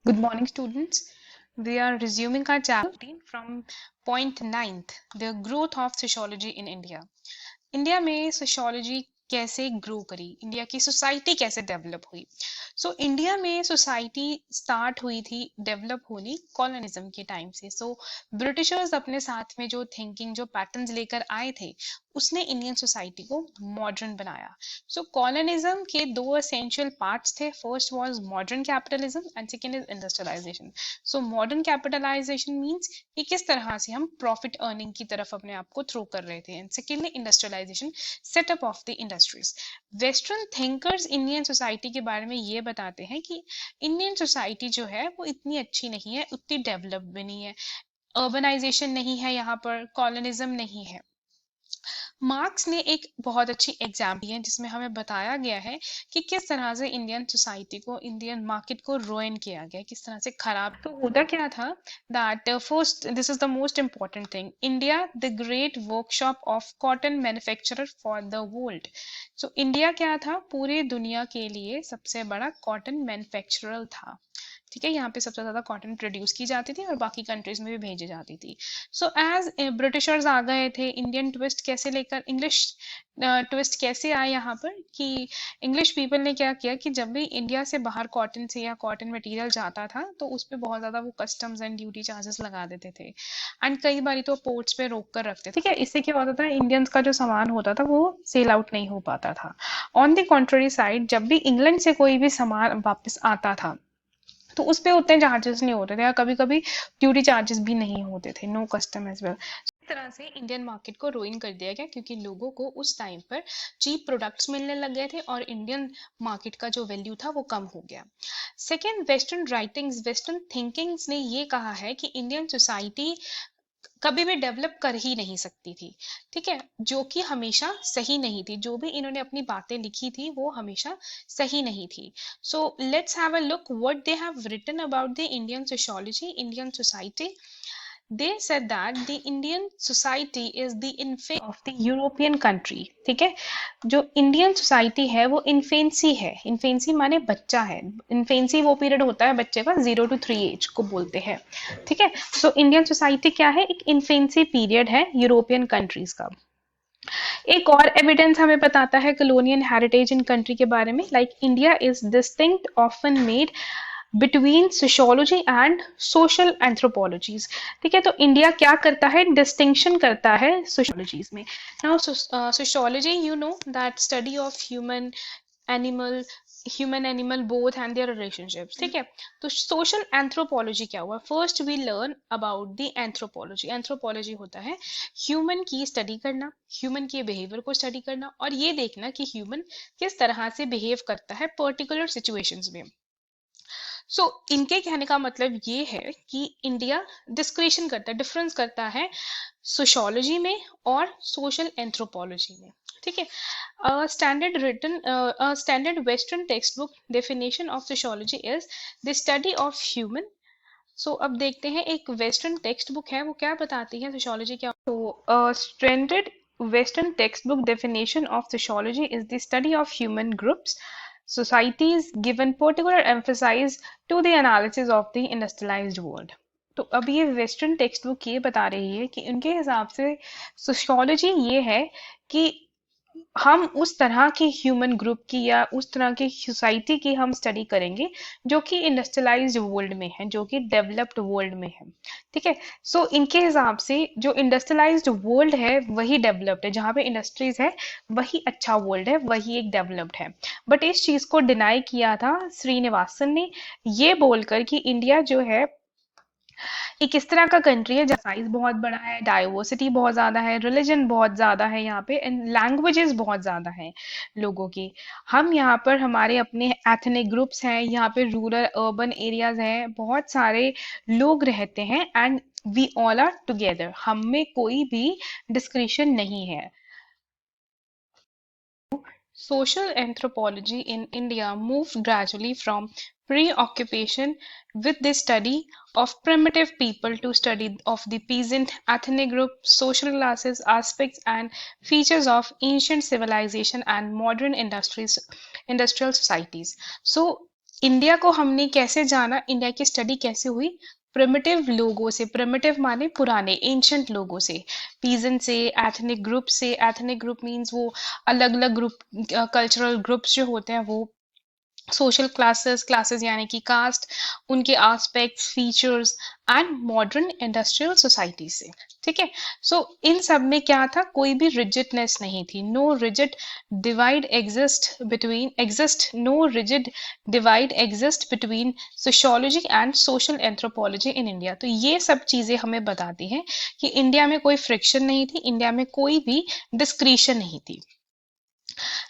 Good morning, students. We are resuming our chapter from point ninth, the growth of sociology in India. India में sociology कैसे grow करी, India की society कैसे develop हुई। India में society start हुई थी डेवलप होनी कॉलोनिज्म के टाइम से। ब्रिटिशर्स अपने साथ में जो थिंकिंग जो पैटर्न्स लेकर आए थे उसने इंडियन सोसाइटी को मॉडर्न बनाया। कॉलोनिज्म के दो एसेंशियल पार्ट्स थे, first was modern capitalism and second is industrialisation. Modern capitalisation means कि किस तरह से हम प्रॉफिट अर्निंग की तरफ अपने आप को थ्रो कर रहे थे, and secondly industrialisation, setup of the industries. Western thinkers Indian society के बारे में ये बताते हैं कि इंडियन सोसाइटी जो है वो इतनी अच्छी नहीं है, उतनी डेवलप भी नहीं है, अर्बनाइजेशन नहीं है, यहाँ पर कॉलोनिज्म नहीं है। मार्क्स ने एक बहुत अच्छी एग्जाम्पल दी है जिसमें हमें बताया गया है कि किस तरह से इंडियन सोसाइटी को, इंडियन मार्केट को रोइन किया गया, किस तरह से खराब। होता क्या था that first, this is the most important thing, India the great workshop of cotton manufacturer for the world. India क्या था, पूरे दुनिया के लिए सबसे बड़ा कॉटन मैन्युफैक्चरर था। ठीक है, यहाँ पे सबसे ज्यादा कॉटन प्रोड्यूस की जाती थी और बाकी कंट्रीज में भी भेजी जाती थी। एज ब्रिटिशर्स आ गए थे, इंडियन ट्विस्ट कैसे लेकर, इंग्लिश ट्विस्ट कैसे आए यहाँ पर कि इंग्लिश पीपल ने क्या किया कि जब भी इंडिया से बाहर कॉटन से या कॉटन मटेरियल जाता था तो उस पर बहुत ज्यादा वो कस्टम्स एंड ड्यूटी चार्जेस लगा देते थे, एंड कई बार तो पोर्ट्स पे रोक कर रखते थे। ठीक है, इससे क्या होता था, इंडियंस का जो सामान होता था वो सेल आउट नहीं हो पाता था। ऑन द कॉन्ट्ररी साइड, जब भी इंग्लैंड से कोई भी सामान वापस आता था तो उस पे उतने चार्जेस नहीं होते थे, या कभी कभी ड्यूटी चार्जेस भी नहीं होते थे, नो कस्टम एज वेल। इस तरह से इंडियन मार्केट को रोइन कर दिया गया क्योंकि लोगों को उस टाइम पर चीप प्रोडक्ट्स मिलने लग गए थे और इंडियन मार्केट का जो वैल्यू था वो कम हो गया। Second, western writings, western thinkings ने ये कहा है कि इंडियन सोसाइटी कभी भी डेवलप कर ही नहीं सकती थी। ठीक है, जो कि हमेशा सही नहीं थी, जो भी इन्होंने अपनी बातें लिखी थी वो हमेशा सही नहीं थी। Let's have a look what they have written about the Indian sociology, Indian society. they said that the Indian society is the infant of the European country। ठीक है, जो इंडियन सोसाइटी है वो इन्फेंसी है, इन्फेंसी माने बच्चा है, infancy वो पीरियड होता है बच्चे का 0 to 3 एज को बोलते हैं। ठीक है, इंडियन सोसाइटी क्या है, एक इन्फेंसी पीरियड है यूरोपियन कंट्रीज का। एक और एविडेंस हमें बताता है कॉलोनियल हेरिटेज इन कंट्री के बारे में, like India is distinct often made between sociology and social anthropologies. ठीक है, तो इंडिया क्या करता है, डिस्टिंक्शन करता है सोशियोलॉजीज में। Now sociology, you know that study of animal human animal both and their relationships. ठीक है, तो सोशल एंथ्रोपोलॉजी क्या हुआ, first we learn about the anthropology. Anthropology होता है ह्यूमन की स्टडी करना, ह्यूमन के बिहेवियर को स्टडी करना और ये देखना कि ह्यूमन किस तरह से बिहेव करता है पर्टिकुलर सिचुएशंस में। इनके कहने का मतलब ये है कि इंडिया डिस्क्रिशन करता है, डिफरेंस करता है सोशियोलॉजी में और सोशल एंथ्रोपोलॉजी में। ठीक है, standard western text book definition of sociology is the study of human. अब देखते हैं एक वेस्टर्न टेक्स्ट बुक है वो क्या बताती है सोशियोलॉजी क्या। Standard western text book definition of sociology is the study of human groups societies given particular emphasis to the analysis of the industrialized world। तो अब ये वेस्टर्न टेक्स्ट बुक ये बता रही है कि उनके हिसाब से सोशियोलॉजी ये है कि हम उस तरह के ह्यूमन ग्रुप की या उस तरह की सोसाइटी की हम स्टडी करेंगे जो कि इंडस्ट्रियलाइज्ड वर्ल्ड में है, जो कि डेवलप्ड वर्ल्ड में है। ठीक है, इनके हिसाब से जो इंडस्ट्रियलाइज्ड वर्ल्ड है वही डेवलप्ड है, जहाँ पे इंडस्ट्रीज है वही अच्छा वर्ल्ड है, वही एक डेवलप्ड है। बट इस चीज को डिनाई किया था श्रीनिवासन ने, ये बोलकर कि इंडिया जो है एक इस तरह का कंट्री है जहाँ साइज बहुत बड़ा है, डाइवर्सिटी बहुत ज्यादा है, रिलीजन बहुत ज्यादा है यहाँ पे, एंड लैंग्वेजेस बहुत ज्यादा हैं लोगों की। हम यहाँ पर हमारे अपने एथनिक ग्रुप्स हैं, यहाँ पे रूरल अर्बन एरियाज हैं, बहुत सारे लोग रहते हैं, and we all are together, हम में कोई भी डिस्क्रिशन नहीं है। Social anthropology in India moved gradually from preoccupation with the study of primitive people to study of the peasant ethnic group, social classes, aspects and features of ancient civilization and modern industrial societies. India को हमने कैसे जाना, India की study कैसे हुई? Primitive लोगों से, primitive माने पुराने एंशंट लोगों से, पीजन से, एथनिक ग्रुप से। एथनिक ग्रुप मीन्स वो अलग अलग ग्रुप, कल्चरल ग्रुप्स जो होते हैं वो, सोशल क्लासेस, क्लासेस यानी कि कास्ट, उनके aspects, features and modern industrial society से। ठीक है, सो इन सब में क्या था, कोई भी रिजिडनेस नहीं थी, no rigid divide exist between sociology and social anthropology in India. तो ये सब चीजें हमें बताती हैं कि इंडिया में कोई फ्रिक्शन नहीं थी, इंडिया में कोई भी डिस्क्रिशन नहीं थी।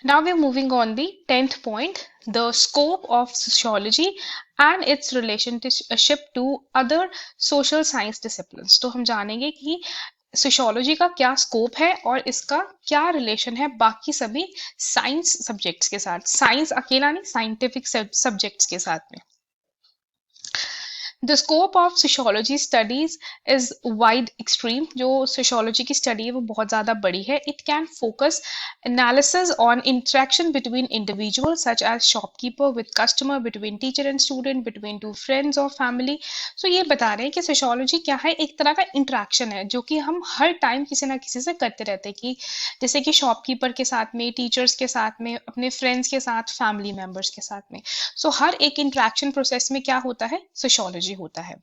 Now we're moving on the 10th point, the scope of sociology and its relationship to other social science disciplines. तो हम जानेंगे कि सोशियोलॉजी का क्या स्कोप है और इसका क्या रिलेशन है बाकी सभी साइंस सब्जेक्ट्स के साथ। साइंस अकेला नहीं, साइंटिफिक सब्जेक्ट्स के साथ में। The scope of sociology studies is wide extreme. जो सोशियोलॉजी की स्टडी है वो बहुत ज़्यादा बड़ी है। It can focus analysis on interaction between individual such as shopkeeper with customer, between teacher and student, between two friends और फैमिली। सो ये बता रहे हैं कि सोशियोलॉजी क्या है, एक तरह का इंटरेक्शन है जो कि हम हर टाइम किसी ना किसी से करते रहते हैं, कि जैसे कि शॉपकीपर के साथ में, टीचर्स के साथ में, अपने फ्रेंड्स के साथ, फैमिली मेंबर्स के साथ में। सो हर एक इंटरेक्शन प्रोसेस में क्या होता है, सोशियोलॉजी होता है।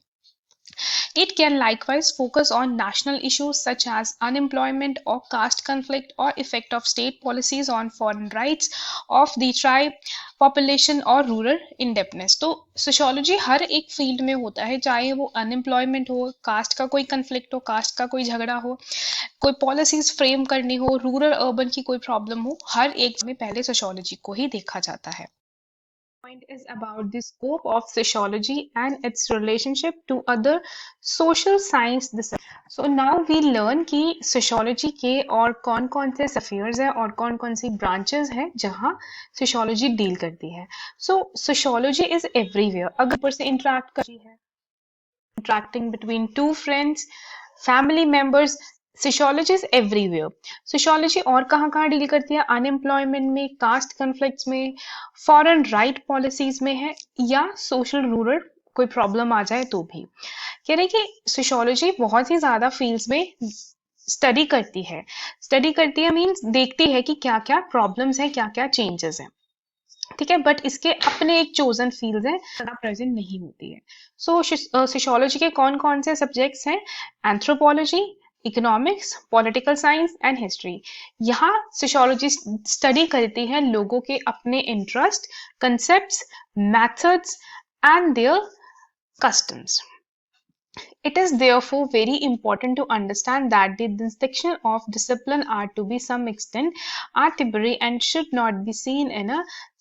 It can likewise focus on national issues such as unemployment or caste conflict or effect of state policies on foreign rights of the tribe population और रूरल इंडेप्थनेस। तो सोशियोलॉजी हर एक फील्ड में होता है, चाहे वो अनएम्प्लॉयमेंट हो, कास्ट का कोई कंफ्लिक्ट हो, कास्ट का कोई झगड़ा हो, कोई पॉलिसीज फ्रेम करनी हो, रूरल अर्बन की कोई प्रॉब्लम हो, हर एक में पहले सोशियोलॉजी को ही देखा जाता है। Point is about the scope of sociology and its relationship to other social science disciplines. So now we learn कि sociology के और कौन-कौन से spheres हैं और कौन-कौन सी branches हैं जहाँ sociology deal करती है। So sociology is everywhere. अगर ऊपर से interact कर रही है, interacting between two friends, family members, sociology is everywhere. Sociology और कहाँ कहाँ डील करती है, अनएम्प्लॉयमेंट में, कास्ट कन्फ्लिक्ट्स में, फॉरेन राइट पॉलिसीज में है, या सोशल रूरल कोई प्रॉब्लम आ जाए तो भी। कह रहे कि सोशियोलॉजी बहुत ही ज्यादा फील्ड्स में स्टडी करती है मीन्स देखती है कि क्या क्या प्रॉब्लम्स हैं, क्या क्या चेंजेस हैं। ठीक है, बट इसके अपने एक चोजन फील्ड है, ज़्यादा प्रेजेंट नहीं होती है। सो सोशियोलॉजी के कौन कौन से सब्जेक्ट्स हैं, anthropology, economics, political science and history. यहाँ सोशियोलॉजी स्टडी करती है लोगों के अपने interest, concepts, methods and their customs. It is therefore very important to understand that the distinction of discipline are to be some extent arbitrary and should not be seen in a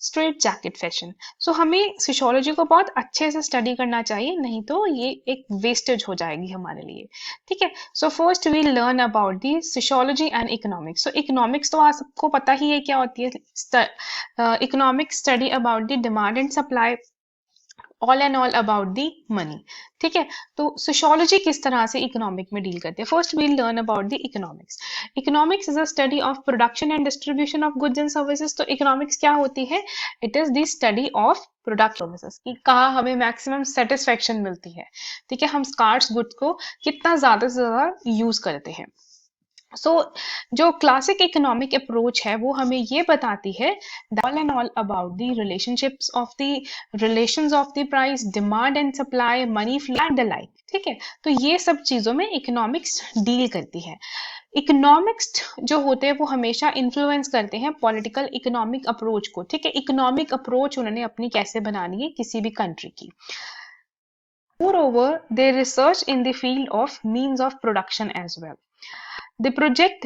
straitjacket fashion. So हमें sociology को बहुत अच्छे से study करना चाहिए, नहीं तो ये एक वेस्टेज हो जाएगी हमारे लिए। ठीक है, so first we learn about the sociology and economics. So economics तो आप सबको पता ही है क्या होती है। Economics study about the demand and supply, all and all about the money. ठीक है, तो सोशियोलॉजी किस तरह से इकोनॉमिक में डील करते हैं, first we'll learn about the economics. Economics is a study of production and distribution of goods and services. तो इकोनॉमिक्स क्या होती है, it is the study of product services की कहाँ हमें मैक्सिमम सेटिस्फेक्शन मिलती है। ठीक है, हम स्कार्स गुड्स को कितना ज्यादा से ज्यादा यूज करते हैं। सो जो क्लासिक इकोनॉमिक अप्रोच है वो हमें ये बताती है all and all about the relationships of the relations of the price, demand and supply, money flow and the like. ठीक है, तो ये सब चीजों में इकोनॉमिक्स डील करती है। इकोनॉमिक्स जो होते हैं वो हमेशा इन्फ्लुएंस करते हैं पॉलिटिकल इकोनॉमिक अप्रोच को। ठीक है, इकोनॉमिक अप्रोच उन्होंने अपनी कैसे बनानी है किसी भी कंट्री की। Moreover, they research in the field of means of production as well. They project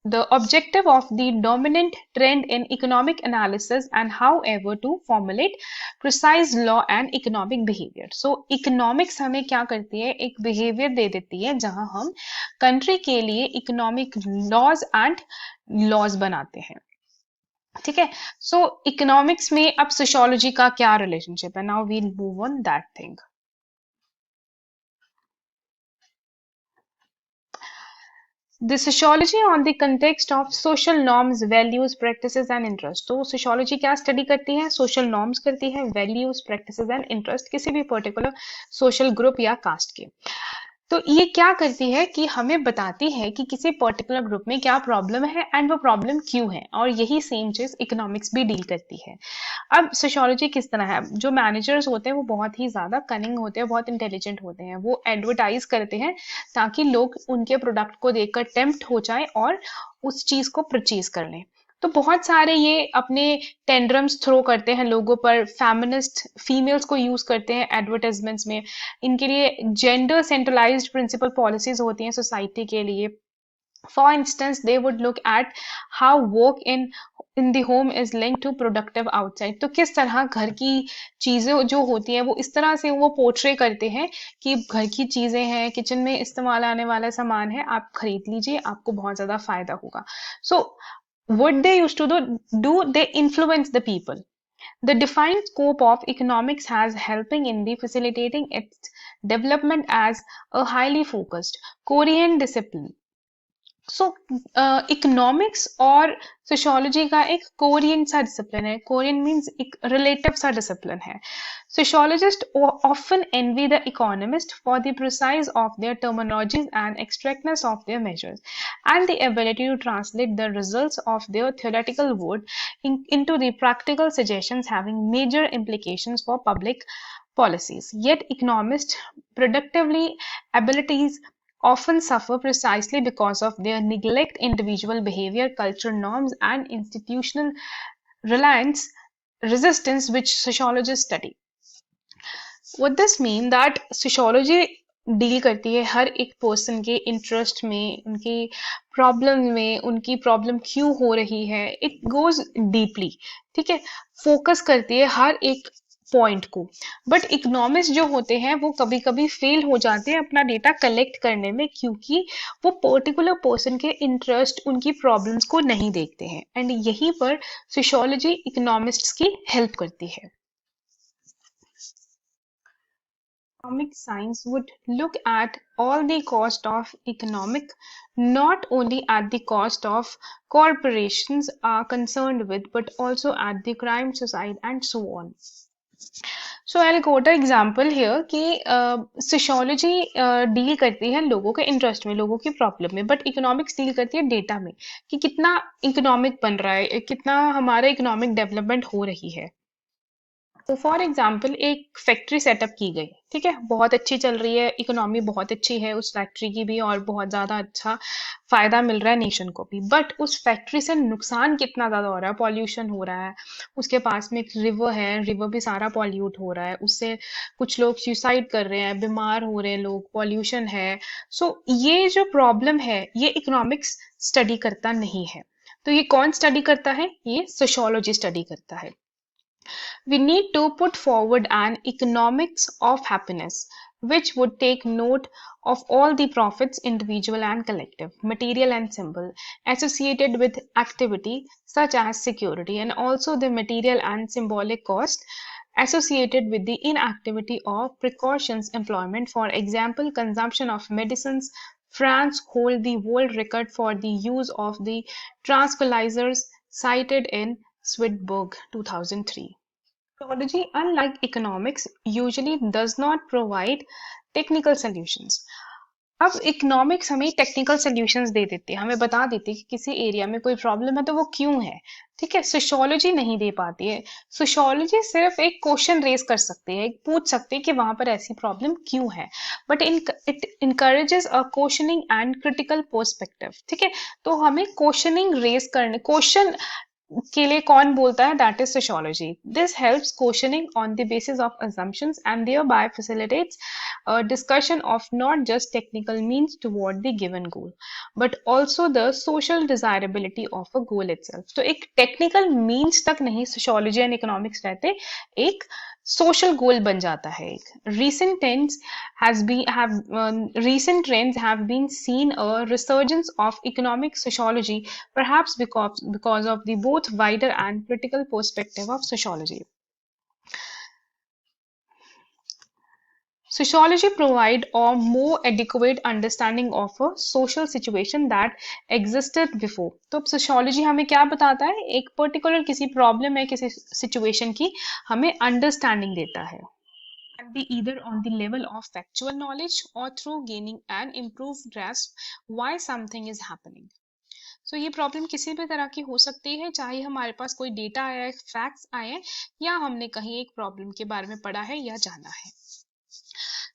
the objective of the dominant trend in economic analysis and however to formulate precise law and economic behavior. So economics हमें क्या करती है, एक behavior दे देती है जहां हम country के लिए economic laws and laws बनाते हैं। ठीक है, so economics में अब sociology का क्या relationship है, now we'll move on that thing. The sociology on the context of social norms, values, practices and interest. तो sociology क्या स्टडी करती है? social norms करती है, values, practices and interest किसी भी पर्टिकुलर social group या कास्ट के। तो ये क्या करती है कि हमें बताती है कि किसी पर्टिकुलर ग्रुप में क्या प्रॉब्लम है एंड वो प्रॉब्लम क्यों है, और यही सेम चीज इकोनॉमिक्स भी डील करती है। अब सोशियोलॉजी किस तरह है? जो मैनेजर्स होते हैं वो बहुत ही ज्यादा कनिंग होते हैं, बहुत इंटेलिजेंट होते हैं, वो एडवर्टाइज करते हैं ताकि लोग उनके प्रोडक्ट को देखकर टेम्प्ट हो जाए और उस चीज को परचेज कर लें। तो बहुत सारे ये अपने टेंड्रम्स थ्रो करते हैं लोगों पर, फेमिनिस्ट फीमेल्स को यूज करते हैं एडवर्टाइजमेंट्स में, इनके लिए जेंडर सेंट्रलाइज्ड प्रिंसिपल पॉलिसीज होती हैं सोसाइटी के लिए। For instance they would look at how work in the home is link to productive outside. तो किस तरह घर की चीजें जो होती हैं वो इस तरह से वो पोर्ट्रे करते हैं कि घर की चीजें हैं, किचन में इस्तेमाल आने वाला सामान है, आप खरीद लीजिए, आपको बहुत ज्यादा फायदा होगा। सो what they used to do, they influence the people. The defined scope of economics has helping in the facilitating its development as a highly focused Korean discipline. So economics और सोशियोलॉजी का एक कोरियन सा discipline है। Korean means एक relative सा discipline है। Sociologist often envy the economist for the precise of their terminologies and exactness of their measures and the ability to translate the results of their theoretical work into the practical suggestions having major implications for public policies. Yet economists' productively abilities often suffer precisely because of their neglect individual behavior, cultural norms, and institutional reliance resistance which sociologists study. What this mean that sociology deal करती है हर एक person के interest में, उनकी problem में, उनकी problem क्यों हो रही है, इट गोज डीपली, ठीक है, फोकस करती है हर एक पॉइंट को। बट इकोनॉमिस्ट जो होते हैं वो कभी कभी फेल हो जाते हैं अपना डेटा कलेक्ट करने में, क्योंकि वो पर्टिकुलर पर्सन के इंटरेस्ट, उनकी प्रॉब्लम्स को नहीं देखते हैं, एंड यहीं पर सोशियोलॉजी इकोनॉमिस्ट्स की हेल्प करती है। Economic science would look at all the cost of economic, not only at the cost of corporations are concerned with, but also at the crime, suicide, and so on. So I'll quote an example here कि sociology deal करती है लोगों के interest में, लोगों की problem में, but economics deal करती है डेटा में कि कितना इकोनॉमिक बन रहा है, कितना हमारा इकोनॉमिक डेवलपमेंट हो रही है। तो फॉर एग्जाम्पल एक फैक्ट्री सेटअप की गई, ठीक है, बहुत अच्छी चल रही है, इकोनॉमी बहुत अच्छी है उस फैक्ट्री की भी, और बहुत ज़्यादा अच्छा फायदा मिल रहा है नेशन को भी, बट उस फैक्ट्री से नुकसान कितना ज़्यादा हो रहा है, पॉल्यूशन हो रहा है, उसके पास में एक रिवर है, रिवर भी सारा पॉल्यूट हो रहा है, उससे कुछ लोग सुसाइड कर रहे हैं, बीमार हो रहे हैं लोग, पॉल्यूशन है। सो ये जो प्रॉब्लम है ये इकोनॉमिक्स स्टडी करता नहीं है। तो ये कौन स्टडी करता है? ये सोशियोलॉजी स्टडी करता है। We need to put forward an economics of happiness, which would take note of all the profits, individual and collective, material and symbol, associated with activity such as security, and also the material and symbolic cost associated with the inactivity of precautions employment. For example, consumption of medicines. France hold the world record for the use of the tranquilizers cited in Swedberg 2003. Technology, unlike economics, usually does not provide technical solutions. अब economics हमें technical solutions दे देती है, हमें बता देती है कि किसी एरिया में कोई प्रॉब्लम है तो वो क्यों है, ठीक है। सोशियोलॉजी नहीं दे पाती है। सोशियोलॉजी सिर्फ एक क्वेश्चन रेज कर सकती है, पूछ सकती है कि वहां पर ऐसी प्रॉब्लम क्यों है, but it encourages a questioning and critical perspective, ठीक है। तो हमें क्वेश्चनिंग रेज करने, क्वेश्चन के लिए कौन बोलता है? That is sociology. This helps questioning on the basis of assumptions and thereby facilitates a discussion of not just technical means toward the given goal but also the social desirability of a goal itself. तो एक technical means तक नहीं sociology and economics रहते, एक social goal बन जाता है। एक recent trends have been seen a resurgence of economic sociology, perhaps because of the both wider and critical perspective of sociology. Sociology provide a more adequate understanding of a social situation that existed before. तो अब sociology हमें क्या बताता है, एक particular किसी problem है, किसी situation की हमें understanding देता है. Can be either on the level of factual knowledge or through gaining an improved grasp why something is happening. So ये प्रॉब्लम किसी भी तरह की हो सकती है, चाहे हमारे पास कोई डेटा आया है, फैक्ट्स आए हैं, या हमने कहीं एक प्रॉब्लम के बारे में पढ़ा है या जाना है.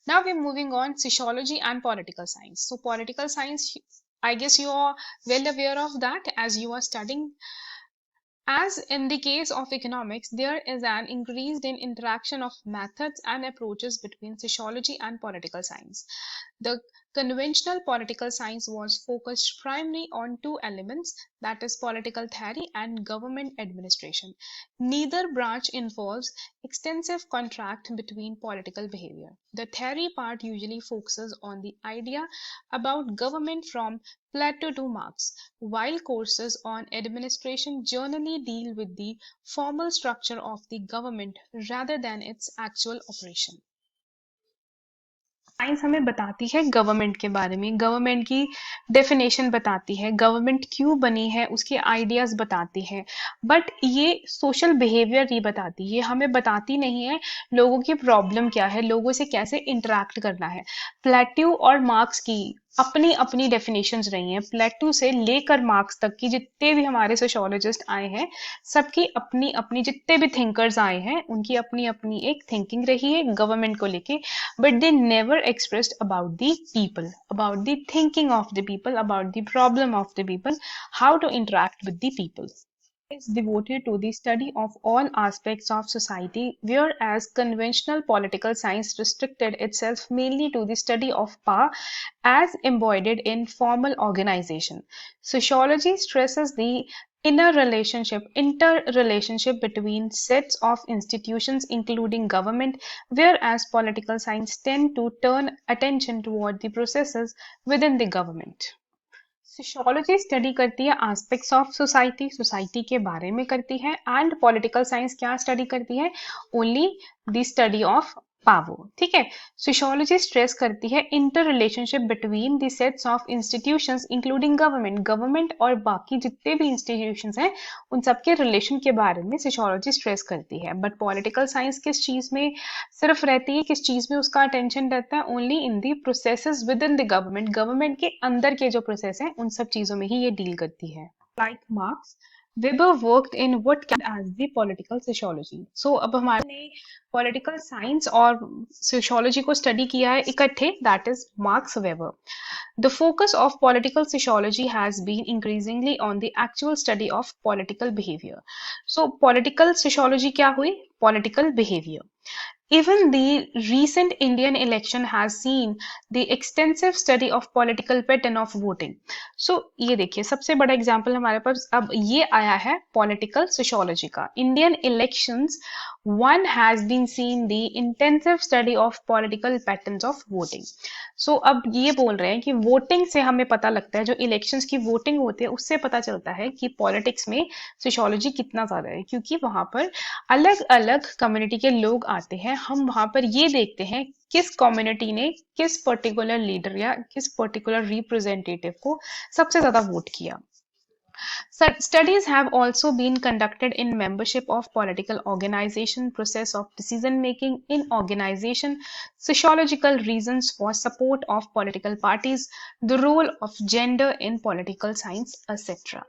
Now we're moving on sociology and political science. So political science, I guess you are well aware of that as you are studying. As in the case of economics, there is an increase in interaction of methods and approaches between sociology and political science. The conventional political science was focused primarily on two elements, that is political theory and government administration. Neither branch involves extensive contract between political behavior. The theory part usually focuses on the idea about government from Plato to Marx, while courses on administration generally deal with the formal structure of the government rather than its actual operation. Science हमें बताती है government के बारे में, government की definition बताती है, government क्यों बनी है उसके आइडियाज बताती है, बट ये सोशल बिहेवियर नहीं बताती, ये हमें बताती नहीं है लोगों की प्रॉब्लम क्या है, लोगों से कैसे इंटरेक्ट करना है. प्लेटो और मार्क्स की अपनी अपनी डेफिनेशंस रही हैं. प्लेटो से लेकर मार्क्स तक की जितने भी हमारे सोशियोलॉजिस्ट आए हैं, सबकी अपनी अपनी, जितने भी थिंकर्स आए हैं उनकी अपनी अपनी एक थिंकिंग रही है गवर्नमेंट को लेके, but they never expressed about the people, about the thinking of the people, about the problem of the people, how to interact with the people. Is devoted to the study of all aspects of society, whereas conventional political science restricted itself mainly to the study of power as embodied in formal organization. Sociology stresses the interrelationship between sets of institutions including government, whereas political science tend to turn attention toward the processes within the government. Sociology study करती है aspects of society, society के बारे में करती है, and political science क्या study करती है, only the study of power. ठीक है, सोशियोलॉजी स्ट्रेस करती है inter relationship between the sets of institutions including government, government और बाकी जितने भी इंस्टीट्यूशंस हैं उन सबके रिलेशन के बारे में सोशियोलॉजी स्ट्रेस करती है. बट पॉलिटिकल साइंस किस चीज में सिर्फ रहती है, किस चीज में उसका अटेंशन रहता है, only in the processes with in the government, government के अंदर के जो प्रोसेस हैं उन सब चीजों में ही ये डील करती है. Like marks, Weber worked in what can as the political sociology. So अब हमारे ने political science और sociology को study किया है इकट्ठे, that is Max Weber. The focus of political sociology has been increasingly on the actual study of political behavior. So political sociology क्या हुई? Political behavior. Even the recent Indian election has seen the extensive study of political pattern of voting. So ये देखिए सबसे बड़ा example हमारे पास अब ये आया है पॉलिटिकल सोशियोलॉजी का. Indian elections one has been seen the intensive study of political patterns of voting. So अब ये बोल रहे हैं कि वोटिंग से हमें पता लगता है, जो इलेक्शंस की वोटिंग होती है उससे पता चलता है कि पॉलिटिक्स में सोशियोलॉजी कितना ज्यादा है, क्योंकि वहां पर अलग अलग कम्युनिटी के लोग आते हैं. हम वहां पर ये देखते हैं किस कम्युनिटी ने किस पर्टिकुलर लीडर या किस पर्टिकुलर रिप्रेजेंटेटिव को सबसे ज्यादा वोट किया. Studies have also been conducted in membership of political organization, process of decision making in organization, sociological reasons for support of political parties, the role of gender in political science, etc.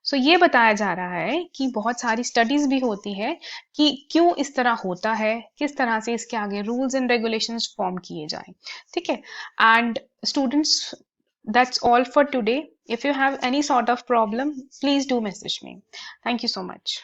So ये बताया जा रहा है कि बहुत सारी studies भी होती है कि क्यों इस तरह होता है, किस तरह से इसके आगे रूल्स एंड रेगुलेशंस फॉर्म किए जाएं. ठीक है, and students, that's all for today. If you have any sort of problem, please do message me. Thank you so much.